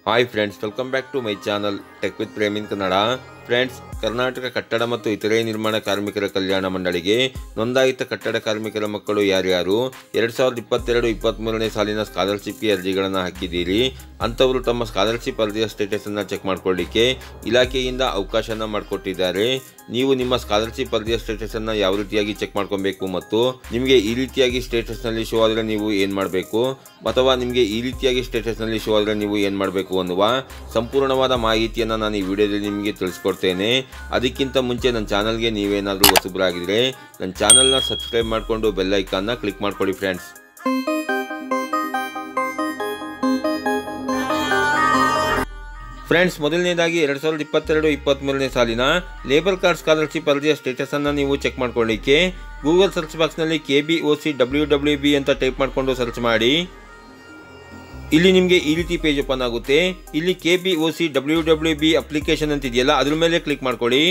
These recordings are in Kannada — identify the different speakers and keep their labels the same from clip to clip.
Speaker 1: Hi friends, welcome back to my channel tech with Prem in Kannada. Friends, Karnataka ಕಟ್ಟಡ ಮತ್ತು ಇತರೆ ನಿರ್ಮಾಣ ಕಾರ್ಮಿಕರ ಕಲ್ಯಾಣ ಮಂಡಳಿಗೆ ನೋಂದಾಯಿತ ಕಟ್ಟಡ ಕಾರ್ಮಿಕರ ಮಕ್ಕಳು ಯಾರ್ಯಾರು 2022-23ನೇ ಸಾಲಿನ ಸ್ಕಾಲರ್ಶಿಪ್ಗೆ ಅರ್ಜಿಗಳನ್ನು ಹಾಕಿದ್ದೀರಿ ಅಂಥವರು ತಮ್ಮ ಸ್ಕಾಲರ್ಶಿಪ್ ಅರ್ಜಿಯ ಸ್ಟೇಟಸನ್ನು ಚೆಕ್ ಮಾಡ್ಕೊಳ್ಳಿಕ್ಕೆ ಇಲಾಖೆಯಿಂದ ಅವಕಾಶನ ಮಾಡಿಕೊಟ್ಟಿದ್ದಾರೆ. ನೀವು ನಿಮ್ಮ ಸ್ಕಾಲರ್ಶಿಪ್ ಅರ್ಜಿಯ ಸ್ಟೇಟಸನ್ನು ಯಾವ ರೀತಿಯಾಗಿ ಚೆಕ್ ಮಾಡ್ಕೊಬೇಕು ಮತ್ತು ನಿಮಗೆ ಈ ರೀತಿಯಾಗಿ ಸ್ಟೇಟಸ್ನಲ್ಲಿ ಶೋ ಆದರೆ ನೀವು ಏನು ಮಾಡಬೇಕು ಅಥವಾ ನಿಮಗೆ ಈ ರೀತಿಯಾಗಿ ಸ್ಟೇಟಸ್ನಲ್ಲಿ ಶೋ ಆದರೆ ನೀವು ಏನು ಮಾಡಬೇಕು ಅನ್ನುವ ಸಂಪೂರ್ಣವಾದ ಮಾಹಿತಿಯನ್ನು ನಾನು ಈ ವಿಡಿಯೋದಲ್ಲಿ ನಿಮಗೆ ತಿಳಿಸ್ಕೊಡ್ತೇನೆ. ಅದಕ್ಕಿಂತ ಮುಂಚೆ ನನ್ನ ಚಾನಲ್ಗೆ ನೀವೇನಾದರೂ ಹೊಸಬರಾಗಿದ್ದರೆ ನನ್ನ ಚಾನಲ್ನ ಸಬ್ಸ್ಕ್ರೈಬ್ ಮಾಡಿಕೊಂಡು ಬೆಲ್ ಐಕಾನ್ನ ಕ್ಲಿಕ್ ಮಾಡ್ಕೊಳ್ಳಿ ಫ್ರೆಂಡ್ಸ್. ಫ್ರೆಂಡ್ಸ್, ಮೊದಲನೇದಾಗಿ 2022-23ನೇ ಸಾಲಿನ ಲೇಬರ್ ಕಾರ್ಡ್ ಸ್ಕಾಲರ್ಶಿಪ್ ಅರ್ಜಿಯ ಸ್ಟೇಟಸನ್ನು ನೀವು ಚೆಕ್ ಮಾಡ್ಕೊಳ್ಳಿಕ್ಕೆ ಗೂಗಲ್ ಸರ್ಚ್ ಬಾಕ್ಸ್ನಲ್ಲಿ KBOC-WWB ಅಂತ ಟೈಪ್ ಮಾಡಿಕೊಂಡು ಸರ್ಚ್ ಮಾಡಿ. ಇಲ್ಲಿ ನಿಮಗೆ ಈ ರೀತಿ ಪೇಜ್ ಓಪನ್ ಆಗುತ್ತೆ. ಇಲ್ಲಿ KBOC-WWB ಅಪ್ಲಿಕೇಶನ್ ಅಂತ ಇದೆಯಲ್ಲ, ಅದ್ರ ಮೇಲೆ ಕ್ಲಿಕ್ ಮಾಡ್ಕೊಳ್ಳಿ.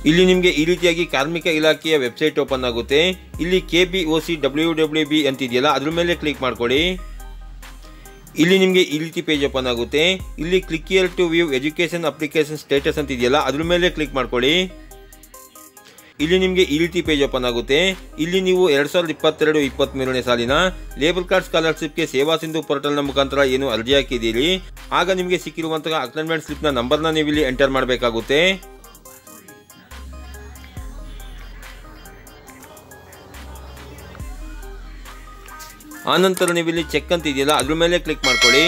Speaker 1: ಇಲ್ಲಿ ನಿಮಗೆ ಈ ರೀತಿಯಾಗಿ ಕಾರ್ಮಿಕ ಇಲಾಖೆಯ ವೆಬ್ಸೈಟ್ ಓಪನ್ ಆಗುತ್ತೆ. ಇಲ್ಲಿ KBOC-WWB ಅಂತ ಇದೆಯಲ್ಲ, ಅದ್ರ ಮೇಲೆ ಕ್ಲಿಕ್ ಮಾಡ್ಕೊಳ್ಳಿ. ಇಲ್ಲಿ ನಿಮಗೆ ಈ ರೀತಿ ಪೇಜ್ ಓಪನ್ ಆಗುತ್ತೆ. ಇಲ್ಲಿ click here to view education application status ಅಂತ ಇದೆಯಲ್ಲ, ಅದ್ರ ಮೇಲೆ ಕ್ಲಿಕ್ ಮಾಡ್ಕೊಳ್ಳಿ. ಇಲ್ಲಿ ನಿಮಗೆ ಈ ರೀತಿ ಪೇಜ್ ಓಪನ್ ಆಗುತ್ತೆ. ಇಲ್ಲಿ ನೀವು 2022-23ನೇ ಸಾಲಿನ ಲೇಬರ್ ಕಾರ್ಡ್ ಸ್ಕಾಲರ್ಶಿಪ್ಗೆ ಸೇವಾ ಸಿಂಧು ಪೋರ್ಟಲ್ನ ಮುಖಾಂತರ ಏನು ಅರ್ಜಿ ಹಾಕಿದ್ದೀರಿ ಆಗ ನಿಮಗೆ ಸಿಕ್ಕಿರುವಂತಹ ಅಕ್ನಾಲೆಜ್ಮೆಂಟ್ ಸ್ಲಿಪ್ನ ನಂಬರ್ನ ನೀವು ಇಲ್ಲಿ ಎಂಟರ್ ಮಾಡಬೇಕಾಗುತ್ತೆ. ಆನಂತರ ನೀವು ಇಲ್ಲಿ ಚೆಕ್ ಅಂತ ಇದೆಯಲ್ಲ, ಅದ್ರ ಮೇಲೆ ಕ್ಲಿಕ್ ಮಾಡ್ಕೊಳ್ಳಿ.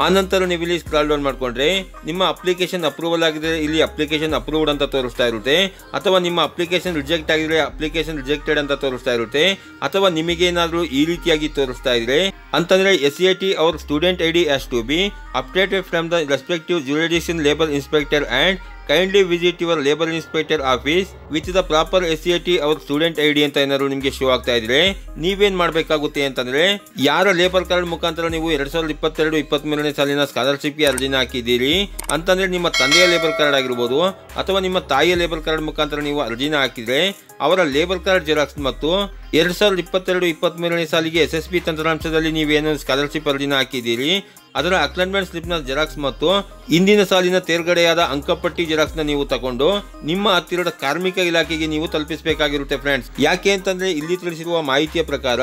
Speaker 1: ಆನಂತರ ನೀವು ಇಲ್ಲಿ ಸ್ಕ್ರಾಲ್ ಡೌನ್ ಮಾಡಿಕೊಂಡ್ರೆ ನಿಮ್ಮ ಅಪ್ಲಿಕೇಶನ್ ಅಪ್ರೂವಲ್ ಆಗಿದ್ರೆ ಇಲ್ಲಿ ಅಪ್ಲಿಕೇಶನ್ ಅಪ್ರೂವ್ಡ್ ಅಂತ ತೋರಿಸ್ತಾ ಇರುತ್ತೆ, ಅಥವಾ ನಿಮ್ಮ ಅಪ್ಲಿಕೇಶನ್ ರಿಜೆಕ್ಟ್ ಆಗಿದ್ರೆ ಅಪ್ಲಿಕೇಶನ್ ರಿಜೆಕ್ಟೆಡ್ ಅಂತ ತೋರಿಸ್ತಾ ಇರುತ್ತೆ, ಅಥವಾ ನಿಮಗೇನಾದರೂ ಈ ರೀತಿಯಾಗಿ ತೋರಿಸ್ತಾ ಇದ್ರೆ ಅಂತಂದ್ರೆ SAT or student ID has to be updated from the respective jurisdiction labor inspector and kindly visit your labor inspector office with the proper SAT or student ID ಅಂತ ಏನಾದ್ರು ನಿಮಗೆ ಶೋ ಆಗ್ತಾ ಇದ್ರೆ ನೀವೇನ್ ಮಾಡಬೇಕಾಗುತ್ತೆ ಅಂತಂದ್ರೆ, ಯಾರ ಲೇಬರ್ ಕಾರ್ಡ್ ಮುಖಾಂತರ ನೀವು 2022-23ನೇ ಸಾಲಿನ ಸ್ಕಾಲರ್ಶಿಪ್ಗೆ ಅರ್ಜಿನ ಹಾಕಿದ್ದೀರಿ ಅಂತಂದ್ರೆ ನಿಮ್ಮ ತಂದೆಯ ಲೇಬರ್ ಕಾರ್ಡ್ ಆಗಿರ್ಬೋದು ಅಥವಾ ನಿಮ್ಮ ತಾಯಿಯ ಲೇಬರ್ ಕಾರ್ಡ್ ಮುಖಾಂತರ ನೀವು ಅರ್ಜಿನ ಹಾಕಿದ್ರೆ ಅವರ ಲೇಬರ್ ಕಾರ್ಡ್ ಜೆರಾಕ್ಸ್ ಮತ್ತು 2022-23ನೇ ಸಾಲಿಗೆ SSB ತಂತ್ರಾಂಶದಲ್ಲಿ ನೀವೇನು ಸ್ಕಾಲರ್ಶಿಪ್ ಅರ್ಜಿನ ಹಾಕಿದ್ದೀರಿ ಅದರ ಅಕ್ನಾಲೆಜ್ಮೆಂಟ್ ಸ್ಲಿಪ್ನ ಜೆರಾಕ್ಸ್ ಮತ್ತು ಇಂದಿನ ಸಾಲಿನ ತೇರ್ಗಡೆಯಾದ ಅಂಕಪಟ್ಟಿ ಜೆರಾಕ್ಸ್ನ ನೀವು ತಗೊಂಡು ನಿಮ್ಮ ಹತ್ತಿರದ ಕಾರ್ಮಿಕ ಇಲಾಖೆಗೆ ನೀವು ತಲುಪಿಸಬೇಕಾಗಿರುತ್ತೆ ಫ್ರೆಂಡ್ಸ್. ಯಾಕೆ ಅಂತಂದ್ರೆ ಇಲ್ಲಿ ತಿಳಿಸಿರುವ ಮಾಹಿತಿಯ ಪ್ರಕಾರ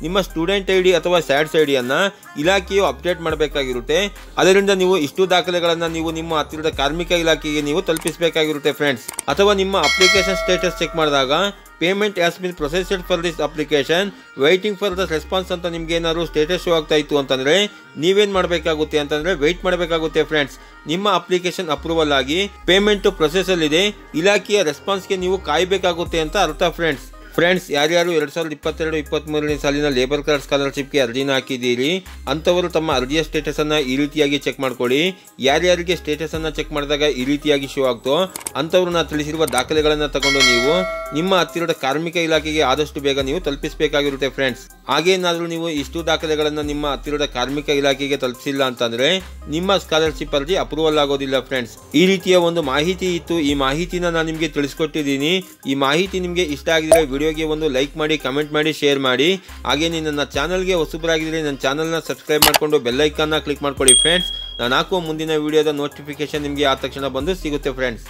Speaker 1: ನಿಮ್ಮ ಸ್ಟೂಡೆಂಟ್ ID ಅಥವಾ ಸ್ಯಾಟ್ಸ್ ID ಅನ್ನ ಇಲಾಖೆಯು ಅಪ್ಡೇಟ್ ಮಾಡಬೇಕಾಗಿರುತ್ತೆ. ಅದರಿಂದ ನೀವು ಇಷ್ಟು ದಾಖಲೆಗಳನ್ನ ನೀವು ನಿಮ್ಮ ಹತ್ತಿರದ ಕಾರ್ಮಿಕ ಇಲಾಖೆಗೆ ನೀವು ತಲುಪಿಸಬೇಕಾಗಿರುತ್ತೆ ಫ್ರೆಂಡ್ಸ್. ಅಥವಾ ನಿಮ್ಮ ಅಪ್ಲಿಕೇಶನ್ ಸ್ಟೇಟಸ್ ಚೆಕ್ ಮಾಡಿದಾಗ payment has been processed for this application waiting for the response ಅಂತ ನಿಮ್ಗೆ ಏನಾದ್ರು ಸ್ಟೇಟಸ್ ಶೋ ಆಗ್ತಾ ಇತ್ತು ಅಂತಂದ್ರೆ ನೀವೇನ್ ಮಾಡಬೇಕಾಗುತ್ತೆ ಅಂತಂದ್ರೆ ವೆಯ್ಟ್ ಮಾಡಬೇಕಾಗುತ್ತೆ ಫ್ರೆಂಡ್ಸ್. ನಿಮ್ಮ ಅಪ್ಲಿಕೇಶನ್ ಅಪ್ರೂವಲ್ ಆಗಿ ಪೇಮೆಂಟ್ ಪ್ರೊಸೆಸ್ ಅಲ್ಲಿ ಇದೆ, ಇಲಾಖೆಯ ರೆಸ್ಪಾನ್ಸ್ಗೆ ನೀವು ಕಾಯಬೇಕಾಗುತ್ತೆ ಅಂತ ಅರ್ಥ ಫ್ರೆಂಡ್ಸ್. ಯಾರ್ಯಾರು 2022-23ನೇ ಸಾಲಿನ ಲೇಬರ್ ಕಾರ್ಡ್ ಸ್ಕಾಲರ್ಶಿಪ್ಗೆ ಅರ್ಜಿನ ಹಾಕಿದ್ದೀರಿ ಅಂಥವರು ತಮ್ಮ ಅರ್ಜಿಯ ಸ್ಟೇಟಸ್ ಅನ್ನ ಈ ರೀತಿಯಾಗಿ ಚೆಕ್ ಮಾಡ್ಕೊಳ್ಳಿ. ಯಾರ್ಯಾರಿಗೆ ಸ್ಟೇಟಸ್ ಅನ್ನ ಚೆಕ್ ಮಾಡಿದಾಗ ಈ ರೀತಿಯಾಗಿ ಶೋ ಆಗ್ತೋ ಅಂಥವ್ರು ನಾ ತಿಳಿಸಿರುವ ದಾಖಲೆಗಳನ್ನ ತಗೊಂಡು ನೀವು ನಿಮ್ಮ ಹತ್ತಿರದ ಕಾರ್ಮಿಕ ಇಲಾಖೆಗೆ ಆದಷ್ಟು ಬೇಗ ನೀವು ತಲುಪಿಸಬೇಕಾಗಿರುತ್ತೆ ಫ್ರೆಂಡ್ಸ್. ಹಾಗೇನಾದ್ರೂ ನೀವು ಇಷ್ಟು ದಾಖಲೆಗಳನ್ನ ನಿಮ್ಮ ಹತ್ತಿರದ ಕಾರ್ಮಿಕ ಇಲಾಖೆಗೆ ತಲುಪಿಸಿಲ್ಲ ಅಂತಂದ್ರೆ ನಿಮ್ಮ ಸ್ಕಾಲರ್ಶಿಪ್ ಅರ್ಜಿ ಅಪ್ರೂವಲ್ ಆಗೋದಿಲ್ಲ ಫ್ರೆಂಡ್ಸ್. ಈ ರೀತಿಯ ಒಂದು ಮಾಹಿತಿ ಇತ್ತು, ಈ ಮಾಹಿತಿನ ನಾನು ನಿಮಗೆ ತಿಳಿಸ್ಕೊಟ್ಟಿದ್ದೀನಿ. ಈ ಮಾಹಿತಿ ನಿಮಗೆ ಇಷ್ಟ ಆಗಿದ್ರೆ ವಿಡಿಯೋಗೆ ಒಂದು ಲೈಕ್ ಮಾಡಿ, ಕಮೆಂಟ್ ಮಾಡಿ, ಶೇರ್ ಮಾಡಿ. ಹಾಗೆ ನನ್ನ ಚಾನಲ್ಗೆ ಹೊಸಬರಾಗಿದ್ರೆ ನನ್ನ ಚಾನಲ್ನ ಸಬ್ಸ್ಕ್ರೈಬ್ ಮಾಡಿಕೊಂಡು ಬೆಲ್ ಐಕಾನ್ನ ಕ್ಲಿಕ್ ಮಾಡ್ಕೊಳ್ಳಿ ಫ್ರೆಂಡ್ಸ್. ನಾನು ಹಾಕುವ ಮುಂದಿನ ವಿಡಿಯೋದ ನೋಟಿಫಿಕೇಶನ್ ನಿಮಗೆ ಆದ ತಕ್ಷಣ ಬಂದು ಸಿಗುತ್ತೆ ಫ್ರೆಂಡ್ಸ್.